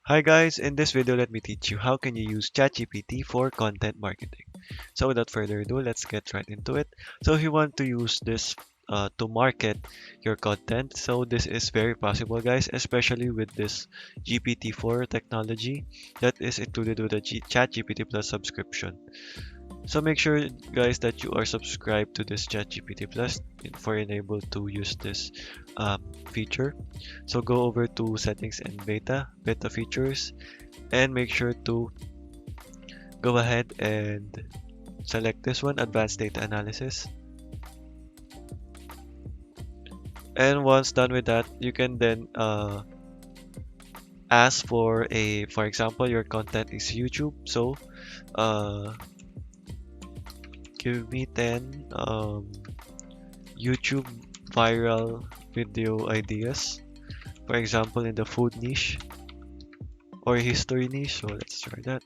Hi guys, in this video let me teach you how can you use ChatGPT for content marketing. So without further ado, let's get right into it. So if you want to use this to market your content, so this is very possible guys, especially with this GPT-4 technology that is included with the ChatGPT Plus subscription. So make sure guys that you are subscribed to this ChatGPT Plus for enable to use this feature. So go over to settings and beta features, and make sure to go ahead and select this one, advanced data analysis. And once done with that, you can then ask for example, your content is YouTube. So uh, give me 10 YouTube viral video ideas. For example, in the food niche or history niche. So let's try that.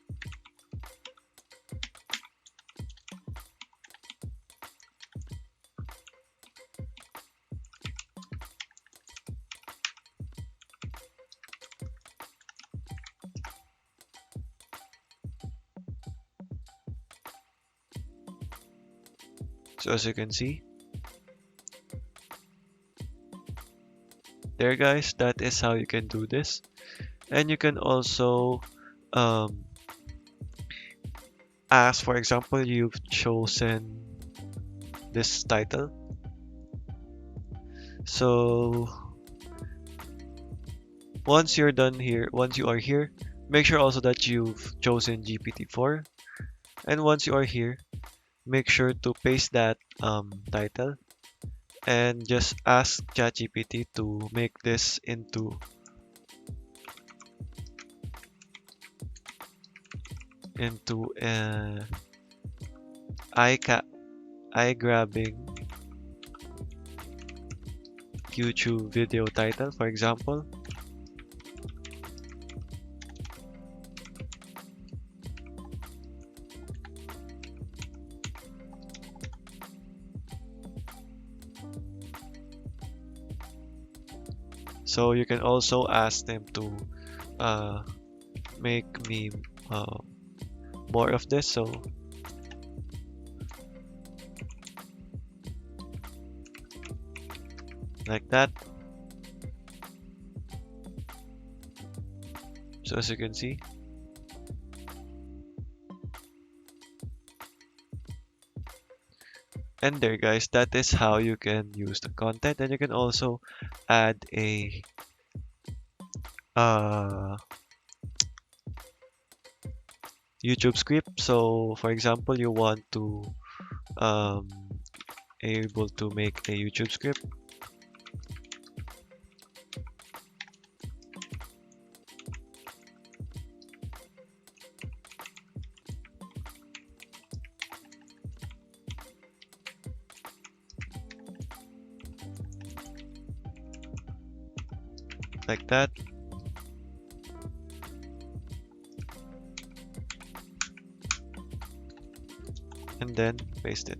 So as you can see there guys, that is how you can do this. And you can also um, ask, for example, you've chosen this title. So once you are here, make sure also that you've chosen GPT-4. And once you are here, make sure to paste that title and just ask ChatGPT to make this into eye ca eye grabbing YouTube video title, for example. So you can also ask them to uh, make me more of this. So like that. So as you can see, and there guys, that is how you can use the content. And you can also add a uh, YouTube script. So for example, you want to um, able to make a YouTube script like that. And then paste it.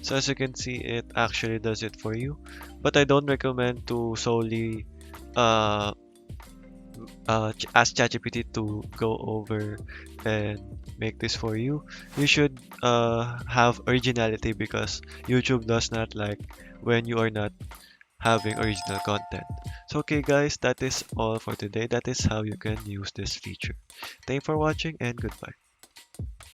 So as you can see, it actually does it for you. But I don't recommend to solely uh, ask ChatGPT to go over and make this for you. You should have originality because YouTube does not like when you are not having original content. So okay guys, that is all for today. That is how you can use this feature. Thank you for watching and goodbye.